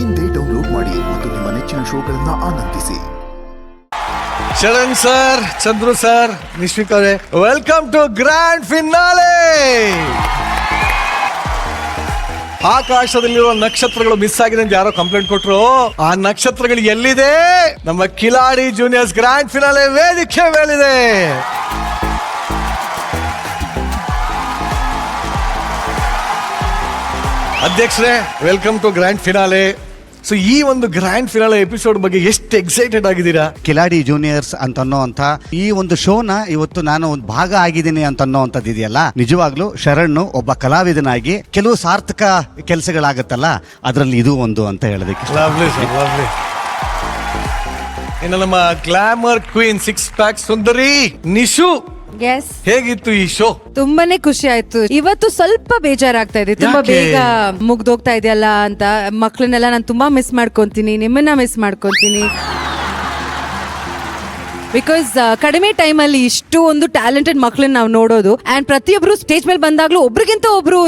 ಇಂದೇ ಡೌನ್ಲೋಡ್ ಮಾಡಿ ಮತ್ತು ನಿಮ್ಮ ನೆಚ್ಚಿನ ಶೋಗಳನ್ನ ಆನಂದಿಸಿ. ಶರಣ್ ಸರ್, ಚಂದ್ರು ಸರ್, ನಿಶ್ವಿಕ್ ಅವರೇ, ವೆಲ್ಕಮ್ ಟು ಗ್ರ್ಯಾಂಡ್ ಫಿನಾಲೆ. ಆಕಾಶದಲ್ಲಿರುವ ನಕ್ಷತ್ರಗಳು ಮಿಸ್ ಆಗಿದೆ ಅಂತ ಯಾರೋ ಕಂಪ್ಲೇಂಟ್ ಕೊಟ್ರು. ಆ ನಕ್ಷತ್ರಗಳು ಎಲ್ಲಿದೆ? ನಮ್ಮ ಕಿಲಾಡಿ ಜೂನಿಯರ್ಸ್ ಗ್ರ್ಯಾಂಡ್ ಫಿನಾಲೆ ವೇದಿಕೆ ಮೇಲಿದೆ. ಅಧ್ಯಕ್ಷರೇ, welcome to grand finale. So ಈ ಒಂದು ಗ್ರ್ಯಾಂಡ್ ಫಿನಾಲೆ ಎಪಿಸೋಡ್ ಬಗ್ಗೆ ಎಷ್ಟು ಎಕ್ಸೈಟೆಡ್ ಆಗಿದ್ದೀರಾ? ಕಿಲಾಡಿ ಜೂನಿಯರ್ಸ್ ಅಂತನ್ನೋಂಥ ಈ ಒಂದು ಶೋನ ಇವತ್ತು ನಾನು ಒಂದು ಭಾಗ ಆಗಿದ್ದೀನಿ ಅಂತನ್ನೋಂಥದ್ದು ಇದೆಯಲ್ಲ, ನಿಜವಾಗ್ಲೂ ಶರಣ್ ಒಬ್ಬ ಕಲಾವಿದನಾಗಿ ಕೆಲವು ಸಾರ್ಥಕ ಕೆಲಸಗಳಾಗತ್ತಲ್ಲ, ಅದರಲ್ಲಿ ಇದು ಒಂದು ಅಂತ ಹೇಳೋದಕ್ಕೆ. Lovely sir, lovely. ಇನ್ನು ನಮ್ಮ ಗ್ಲಾಮರ್ ಕ್ವೀನ್ ಸಿಕ್ಸ್ ಪ್ಯಾಕ್ ಸುಂದರಿ ನಿಶು, ಹೇಗಿತ್ತು ಈ ಶೋ? ತುಂಬಾನೇ ಖುಷಿ ಆಯ್ತು. ಇವತ್ತು ಸ್ವಲ್ಪ ಬೇಜಾರಾಗ್ತಾ ಇದೆ, ತುಂಬಾ ಬೇಗ ಮುಗ್ದೋಗ್ತಾ ಇದೆಯಲ್ಲ ಅಂತ. ಮಕ್ಳನ್ನೆಲ್ಲ ನಾನು ತುಂಬಾ ಮಿಸ್ ಮಾಡ್ಕೊಂತೀನಿ, ನಿಮ್ಮನ್ನ ಮಿಸ್ ಮಾಡ್ಕೊಂತೀನಿ. ಬಿಕಾಸ್ ಕಡಿಮೆ ಟೈಮ್ ಅಲ್ಲಿ ಇಷ್ಟು ಒಂದು ಟ್ಯಾಲೆಂಟೆಡ್ ಮಕ್ಳನ್ನ ನಾವು ನೋಡೋದು. ಅಂಡ್ ಪ್ರತಿಯೊಬ್ರು ಸ್ಟೇಜ್ ಮೇಲೆ ಬಂದಾಗ್ಲೂ ಒಬ್ರಿಗಿಂತ ಒಬ್ರು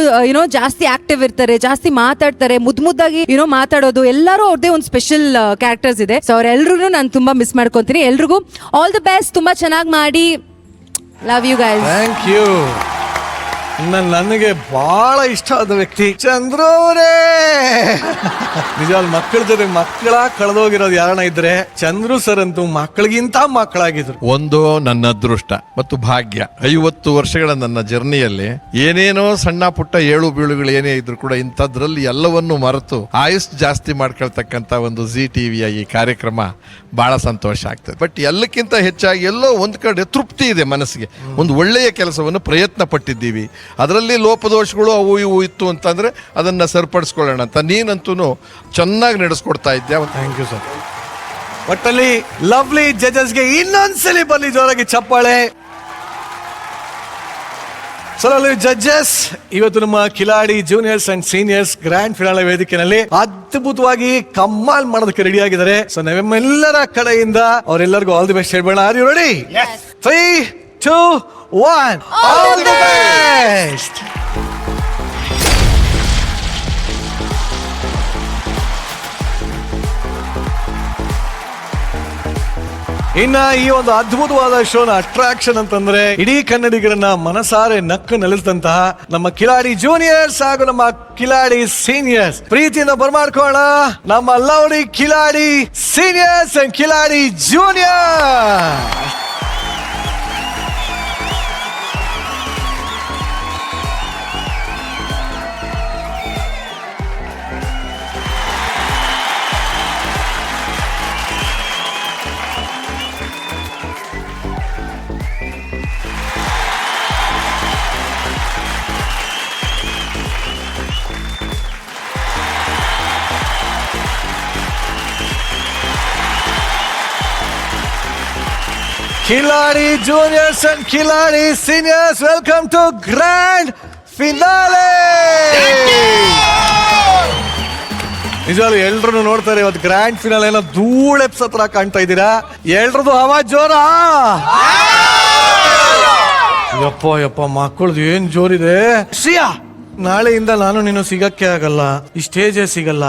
ಜಾಸ್ತಿ ಆಕ್ಟಿವ್ ಇರ್ತಾರೆ, ಜಾಸ್ತಿ ಮಾತಾಡ್ತಾರೆ, ಮುದ್ದಾಗಿ ಮಾತಾಡೋದು. ಎಲ್ಲರೂ ಅವ್ರದೇ ಒಂದು ಸ್ಪೆಷಲ್ ಕ್ಯಾರೆಕ್ಟರ್ಸ್ ಇದೆ. ಸೊ ಅವ್ರೆಲ್ರೂ ನಾನು ತುಂಬಾ ಮಿಸ್ ಮಾಡ್ಕೊಂತೀನಿ. ಎಲ್ರಿಗೂ ಆಲ್ ದಿ ಬೆಸ್ಟ್, ತುಂಬಾ ಚೆನ್ನಾಗಿ ಮಾಡಿ. Love you guys. Thank you. ನನಗೆ ಬಹಳ ಇಷ್ಟ ಆದ ವ್ಯಕ್ತಿ ಚಂದ್ರು ಅವರೇ. ನಿಜವಾದ ಮಕ್ಕಳ ಜೊತೆ ಮಕ್ಕಳ ಕಳೆದೋಗಿರೋದು ಯಾರನ್ನ ಇದ್ರೆ ಚಂದ್ರು ಸರ್ ಅಂತೂ ಮಕ್ಕಳಿಗಿಂತ ಮಕ್ಕಳಾಗಿದ್ರು. ಒಂದು ನನ್ನ ಅದೃಷ್ಟ ಮತ್ತು ಭಾಗ್ಯ. 50 ವರ್ಷಗಳ ನನ್ನ ಜರ್ನಿಯಲ್ಲಿ ಏನೇನೋ ಸಣ್ಣ ಪುಟ್ಟ ಏಳು ಬೀಳುಗಳು ಏನೇ ಇದ್ರು ಕೂಡ ಇಂಥದ್ರಲ್ಲಿ ಎಲ್ಲವನ್ನೂ ಮರೆತು ಆಯುಸ್ ಜಾಸ್ತಿ ಮಾಡ್ಕೊಳ್ತಕ್ಕಂಥ ಒಂದು ಜಿ ಟಿವಿಯ ಈ ಕಾರ್ಯಕ್ರಮ ಬಹಳ ಸಂತೋಷ ಆಗ್ತದೆ. ಬಟ್ ಎಲ್ಲಕ್ಕಿಂತ ಹೆಚ್ಚಾಗಿ ಎಲ್ಲೋ ಒಂದ್ ಕಡೆ ತೃಪ್ತಿ ಇದೆ ಮನಸ್ಸಿಗೆ. ಒಂದು ಒಳ್ಳೆಯ ಕೆಲಸವನ್ನು ಪ್ರಯತ್ನ ಪಟ್ಟಿದ್ದೀವಿ, ಅದರಲ್ಲಿ ಲೋಪದೋಷಗಳು ಅವು ಇವು ಇತ್ತು ಅಂತಂದ್ರೆ ಅದನ್ನ ಸರಿಪಡಿಸ್ಕೊಳ್ಳೋಣ ಅಂತ ನೀನಂತೂ ಚೆನ್ನಾಗಿ ನಡೆಸ್ಕೊಡ್ತಾ ಇದ್ದೆ. Thank you sir. ಒಟ್ಟಲ್ಲಿ ಲವ್ಲಿ ಜಡ್ಜಸ್ಗೆ ಇನ್ನೊಂದ್ಸಲಿ ಬನ್ನಿ ಜೋರಾಗಿ ಚಪ್ಪಾಳೆ. ಜಡ್ಜಸ್, ಇವತ್ತು ನಮ್ಮ Kiladi juniors and seniors grand finale ವೇದಿಕೆಯಲ್ಲಿ ಅದ್ಭುತವಾಗಿ ಕಮ್ಮಾಲ್ ಮಾಡೋದಕ್ಕೆ ರೆಡಿ ಆಗಿದ್ದಾರೆ. ಸೊ ನಮ್ಮೆಲ್ಲರ ಕಡೆಯಿಂದ ಅವರೆಲ್ಲರಿಗೂ ಆಲ್ ದಿ ಬೆಸ್ಟ್ ಹೇಳ್ಬೇಡ. Are you ready? 3, 2, 1, all the best. ಇನ್ನ ಈ ಒಂದು ಅದ್ಭುತವಾದ ಶೋನ ಅಟ್ರಾಕ್ಷನ್ ಅಂತಂದ್ರೆ ಇಡೀ ಕನ್ನಡಿಗರನ್ನ ಮನಸಾರೆ ನಕ್ಕು ನೆಲೆಸಿದಂತಹ ನಮ್ಮ ಕಿಲಾಡಿ ಜೂನಿಯರ್ಸ್ ಹಾಗೂ ನಮ್ಮ ಕಿಲಾಡಿ ಸೀನಿಯರ್ಸ್. ಪ್ರೀತಿಯಿಂದ ಬರ್ಮಾಡ್ಕೋಣ ನಮ್ಮ lovely Kiladi seniors and Kiladi junior. Kiladi Juniors and Kiladi Seniors, welcome to Grand Finale. ನಿಜವಾಗ್ಲೂ ಎಲ್ರು ನೋಡ್ತಾರೆ ಇವತ್ತು ಗ್ರ್ಯಾಂಡ್ ಫಿನಾಲೆ ಏನೋ ಧೂಳೆಪ್ಸ್ ಹತ್ರ ಕಾಣ್ತಾ ಇದ್ದೀರಾ. ಎಲ್ರದು ಹವಾ ಜೋರ. ಯಪ್ಪ ಯಪ್ಪ, ಮಕ್ಕಳದು ಏನ್ ಜೋರಿದೆ. ಶ್ರೀಯಾ, ನಾಳೆಯಿಂದ ನಾನು ನೀನು ಸಿಗಕ್ಕೆ ಆಗಲ್ಲ, ಈ ಸ್ಟೇಜೇ ಸಿಗಲ್ಲ,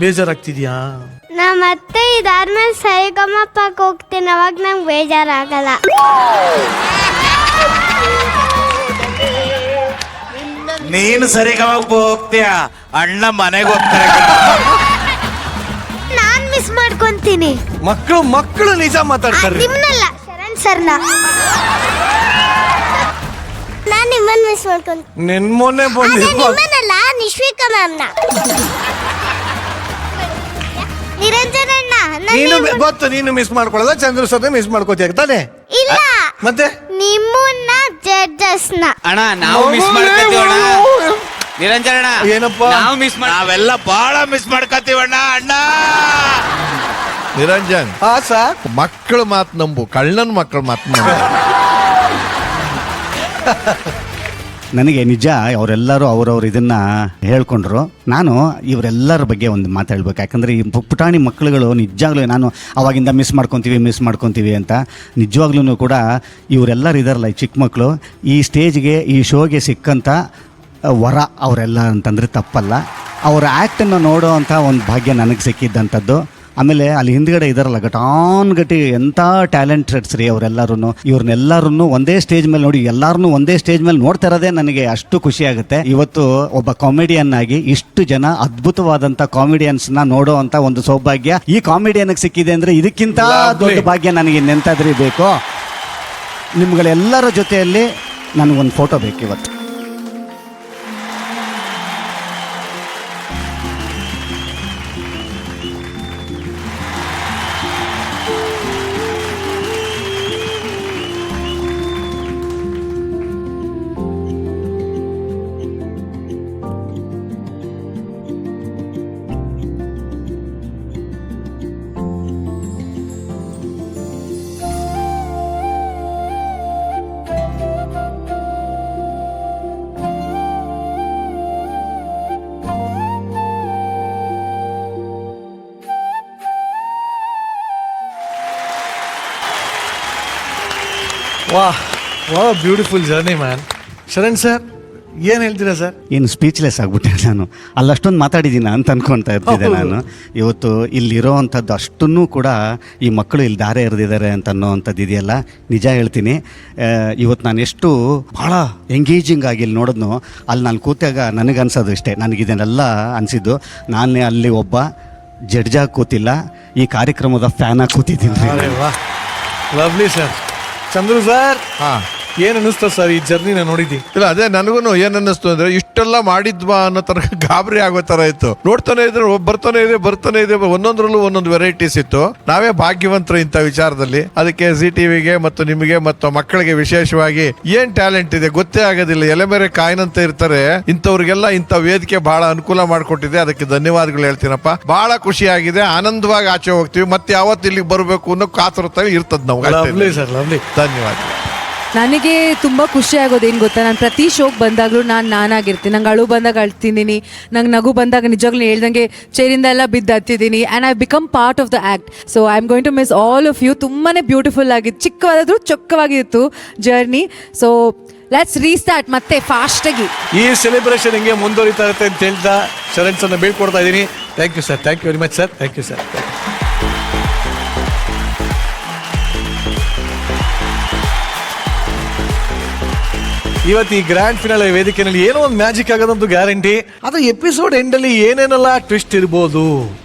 ಬೇಜಾರಾಗ್ತಿದ್ಯಾ? ಮತ್ತೆ ಇದಾದ್ಮೇಲೆ ಸರಿಗಮಪ್ಪಕ್ಕೆ ಹೋಗ್ತೀನಿ, ಅವಾಗ ನಂಗೆ ಬೇಜಾರಾಗಲ್ಲ. ನೀನು ಸರಿಗಮಕ್ಕೆ ಹೋಗ್ತೀಯ, ಅಣ್ಣ ಮನೆಗೆ ಹೋಗ್ತಾರೆ. ನಾನ್ ಮಿಸ್ ಮಾಡ್ಕೊಂತೀನಿ. ಮಕ್ಕಳು ನಿಜ ಮಾತಾಡ್ತಾರೆ. ನಿಮ್ಮನ್ನಲ್ಲ, ಶರಣ್ ಸರ್ನ. ನಾನ್ ನಿಮ್ಮನ್ನ ಮಿಸ್ ಮಾಡ್ಕೊಂತೀನಿ. ನಿನ್ ಮೊನ್ನೆ ನಿಮ್ಮನ್ನಲ್ಲ, ನಿಶ್ವಿಕಾ ಮ್ಯಾಮ್ನ. ನಿರಂಜನಣ್ಣ, ನೀನು ಗೊತ್ತು, ನೀನು ಮಿಸ್ ಮಾಡ್ಕೊಳ್ಳೋದ ಚಂದ್ರು ಸರ್ ಮಿಸ್ ಮಾಡ್ಕೋತೀಯ ತಾನೆ? ಇಲ್ಲ, ಮತ್ತೆ ನಿಮ್ಮನ್ನ ಜಡ್ಜಸ್ನ. ಅಣ್ಣ ನಾವು ಮಿಸ್ ಮಾಡ್ಕೊತೀವಣ್ಣ. ನಿರಂಜನ ಏನಪ್ಪ, ನಾವು ಮಿಸ್ ನಾವೆಲ್ಲ ಬಹಳ ಮಿಸ್ ಮಾಡ್ಕೊತೀವಣ್ಣ. ಅಣ್ಣ ನಿರಂಜನ್, ಮಕ್ಕಳ ಮಾತು ನಂಬು, ಕಳ್ಳನ ಮಕ್ಕಳ ಮಾತು ನಂಬು. ನನಗೆ ನಿಜ ಅವರೆಲ್ಲರೂ ಅವರವ್ರು ಇದನ್ನು ಹೇಳ್ಕೊಂಡ್ರು. ನಾನು ಇವರೆಲ್ಲರ ಬಗ್ಗೆ ಒಂದು ಮಾತಾಡ್ಬೇಕು. ಯಾಕಂದರೆ ಈ ಪುಟಾಣಿ ಮಕ್ಕಳುಗಳು ನಿಜವಾಗ್ಲೂ ನಾನು ಅವಾಗಿಂದ ಮಿಸ್ ಮಾಡ್ಕೊತೀವಿ ಅಂತ. ನಿಜವಾಗ್ಲೂ ಕೂಡ ಇವರೆಲ್ಲರೂ ಇದ್ದಾರಲ್ಲ, ಈ ಚಿಕ್ಕ ಮಕ್ಕಳು ಈ ಸ್ಟೇಜ್ಗೆ ಈ ಶೋಗೆ ಸಿಕ್ಕಂಥ ವರ ಅವರೆಲ್ಲ ಅಂತಂದರೆ ತಪ್ಪಲ್ಲ. ಅವರ ಆ್ಯಕ್ಟನ್ನು ನೋಡೋ ಅಂಥ ಒಂದು ಭಾಗ್ಯ ನನಗೆ ಸಿಕ್ಕಿದ್ದಂಥದ್ದು. ಆಮೇಲೆ ಅಲ್ಲಿ ಹಿಂದ್ಗಡೆ ಇದಾರಲ್ಲ ಗಟಿ ಎಂಥ ಟ್ಯಾಲೆಂಟೆಡ್ಸ್ ರೀ ಅವರೆಲ್ಲರೂ. ಇವ್ರನ್ನೆಲ್ಲರೂ ಒಂದೇ ಸ್ಟೇಜ್ ಮೇಲೆ ನೋಡಿ, ಎಲ್ಲರನ್ನೂ ಒಂದೇ ಸ್ಟೇಜ್ ಮೇಲೆ ನೋಡ್ತಾ ಇರೋದೇ ನನಗೆ ಅಷ್ಟು ಖುಷಿ ಆಗುತ್ತೆ. ಇವತ್ತು ಒಬ್ಬ ಕಾಮಿಡಿಯನ್ ಆಗಿ ಇಷ್ಟು ಜನ ಅದ್ಭುತವಾದಂಥ ಕಾಮಿಡಿಯನ್ಸ್ನ ನೋಡೋ ಅಂಥ ಒಂದು ಸೌಭಾಗ್ಯ ಈ ಕಾಮಿಡಿಯನ್ಗೆ ಸಿಕ್ಕಿದೆ ಅಂದರೆ ಇದಕ್ಕಿಂತ ದೊಡ್ಡ ಭಾಗ್ಯ ನನಗೆ ಇನ್ನೆಂತಾದ್ರೂ ಬೇಕು. ನಿಮ್ಗಳೆಲ್ಲರ ಜೊತೆಯಲ್ಲಿ ನನಗೊಂದು ಫೋಟೋ ಬೇಕು ಇವತ್ತು. ವಾ beautiful journey man. Sharan sir ಏನು ಹೇಳ್ತೀರಾ ಸರ್? ಏನು ಸ್ಪೀಚ್ಲೆಸ್ ಆಗಿಬಿಟ್ಟೆ ನಾನು. ಅಲ್ಲಷ್ಟೊಂದು ಮಾತಾಡಿದ್ದೀನಿ ಅಂತ ಅನ್ಕೊಳ್ತಾ ಇರ್ತಿದ್ದೆ ನಾನು. ಇವತ್ತು ಇಲ್ಲಿರೋ ಅಂಥದ್ದು ಅಷ್ಟನ್ನು ಕೂಡ ಈ ಮಕ್ಕಳು ಇಲ್ಲಿ ದಾರೆ ಎರೆದಿದ್ದಾರೆ ಅಂತ ಅನ್ನೋವಂಥದ್ದು ಇದೆಯಲ್ಲ, ನಿಜ ಹೇಳ್ತೀನಿ. ಇವತ್ತು ನಾನು ಎಷ್ಟು ಭಾಳ ಎಂಗೇಜಿಂಗ್ ಆಗಿ ಇಲ್ಲಿ ನೋಡಿದ್ನು, ಅಲ್ಲಿ ನಾನು ಕೂತಾಗ ನನಗನ್ಸೋದು ಇಷ್ಟೇ, ನನಗಿದನ್ನೆಲ್ಲ ಅನಿಸಿದ್ದು ನಾನೇ ಅಲ್ಲಿ ಒಬ್ಬ ಜಡ್ಜಾಗಿ ಕೂತಿಲ್ಲ, ಈ ಕಾರ್ಯಕ್ರಮದ ಫ್ಯಾನಾಗಿ ಕೂತಿದ್ದೀನಿ. Lovely sir. ಚಂದ್ರು ಸರ್, ಏನ್ ಅನ್ನಿಸ್ತು ಸರ್ ಈ ಜರ್ನಿನ ನೋಡಿದ್ದಿ? ಇಲ್ಲ, ಅದೇ ನನಗೂ ಏನ್ ಅನ್ನಿಸ್ತು ಅಂದ್ರೆ ಇಷ್ಟೆಲ್ಲ ಮಾಡಿದ್ವಾ ಅನ್ನೋ ತರ ಗಾಬರಿ ಆಗೋ ತರ ಇತ್ತು. ನೋಡ್ತಾನೆ ಇದ್ರೆ ಬರ್ತಾನೆ ಇದೆ, ಒಂದೊಂದ್ರಲ್ಲೂ ಒಂದೊಂದು ವೆರೈಟೀಸ್ ಇತ್ತು. ನಾವೇ ಭಾಗ್ಯವಂತರು ಇಂಥ ವಿಚಾರದಲ್ಲಿ. ಅದಕ್ಕೆ ಜಿ ಟಿವಿಗೆ ಮತ್ತು ನಿಮಗೆ ಮತ್ತು ಮಕ್ಕಳಿಗೆ ವಿಶೇಷವಾಗಿ ಏನ್ ಟ್ಯಾಲೆಂಟ್ ಇದೆ ಗೊತ್ತೇ ಆಗೋದಿಲ್ಲ. ಎಲೆ ಮೇಲೆ ಕಾಯಿನಂತ ಇರ್ತಾರೆ. ಇಂಥವ್ರಿಗೆಲ್ಲ ಇಂಥ ವೇದಿಕೆ ಬಹಳ ಅನುಕೂಲ ಮಾಡಿಕೊಟ್ಟಿದೆ. ಅದಕ್ಕೆ ಧನ್ಯವಾದಗಳು ಹೇಳ್ತೀನಪ್ಪ. ಬಹಳ ಖುಷಿ ಆಗಿದೆ, ಆನಂದವಾಗಿ ಆಚೆ ಹೋಗ್ತೀವಿ. ಮತ್ತೆ ಯಾವತ್ತು ಇಲ್ಲಿಗೆ ಬರಬೇಕು ಅನ್ನೋ ಕಾತುರತೆ ಇರ್ತದ ನಾವು. ಧನ್ಯವಾದ. ನನಗೆ ತುಂಬ ಖುಷಿ ಆಗೋದು ಏನು ಗೊತ್ತಾ, ನಾನು ಪ್ರತಿ ಶೋಗೆ ಬಂದಾಗಲೂ ನಾನಾಗಿರ್ತೀನಿ. ನಂಗೆ ಅಳು ಬಂದಾಗ ಅಳ್ತಿದ್ದೀನಿ, ನಂಗೆ ನಗು ಬಂದಾಗ ನಿಜವಾಗ್ಲೂ ಹೇಳ್ದಂಗೆ ಚೇರಿಂದ ಎಲ್ಲ ಬಿದ್ದು ಹತ್ತಿದ್ದೀನಿ. And I become part of the act. So I am going to miss all of you. ತುಂಬಾ ಬ್ಯೂಟಿಫುಲ್ ಆಗಿತ್ತು, ಚಿಕ್ಕವಾದರೂ ಚೊಕ್ಕವಾಗಿತ್ತು ಜರ್ನಿ. ಸೊ ಲೆಟ್ಸ್ ರೀಸ್ಟಾರ್ಟ್ ಮತ್ತೆ ಫಾಸ್ಟಾಗಿ. ಈ ಸೆಲೆಬ್ರೇಷನ್ ಹಿಂಗೆ ಮುಂದುವರಿತಾ ಇರುತ್ತೆ ಅಂತ ಹೇಳ್ತಾ ಶರಣ್ ಸರ್ನ ಬೀಳ್ಕೊಡ್ತಾ ಇದ್ದೀನಿ. Thank you sir, thank you very much sir, thank you sir. ಇವತ್ತು ಈ ಗ್ರ್ಯಾಂಡ್ ಫಿನಾಲೆ ವೇದಿಕೆಯಲ್ಲಿ ಏನೋ ಒಂದು ಮ್ಯಾಜಿಕ್ ಆಗೋದಂತೂ ಗ್ಯಾರಂಟಿ. ಅದು ಎಪಿಸೋಡ್ ಎಂಡಲ್ಲಿ ಏನೇನೆಲ್ಲ ಟ್ವಿಸ್ಟ್ ಇರ್ಬೋದು,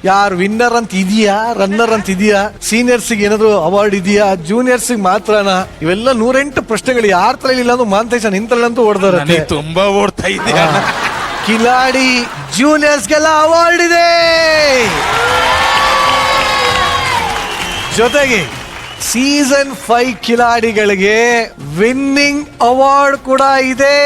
ಯಾರು ವಿನ್ನರ್ ಅಂತ ಇದೆಯಾ, ರನ್ನರ್ ಅಂತ ಇದೆಯಾ, ಸೀನಿಯರ್ಸ್ಗೆ ಏನಾದ್ರು ಅವಾರ್ಡ್ ಇದೆಯಾ, ಜೂನಿಯರ್ಸ್ಗೆ ಮಾತ್ರನಾ, ಇವೆಲ್ಲ 108 ಪ್ರಶ್ನೆಗಳು ಯಾರ ತಲೆ ಇಲ್ಲ ಅಂದ್ರೆ ಮಾಂತೇಶ ನಿಂತಲ್ಲಂತೂ ಹೊಡೆದವ್ರೆ. ತುಂಬಾ ಓಡ್ತಾ ಇದ್ದೆ. ಕಿಲಾಡಿ ಜೂನಿಯರ್ಸ್ಗೆಲ್ಲ ಅವಾರ್ಡ್ ಇದೆ, ಜೊತೆಗೆ ಸೀಸನ್ 5 ಕಿಲಾಡಿಗಳಿಗೆ ವಿನ್ನಿಂಗ್ ಅವಾರ್ಡ್ ಕೂಡ ಇದೆ.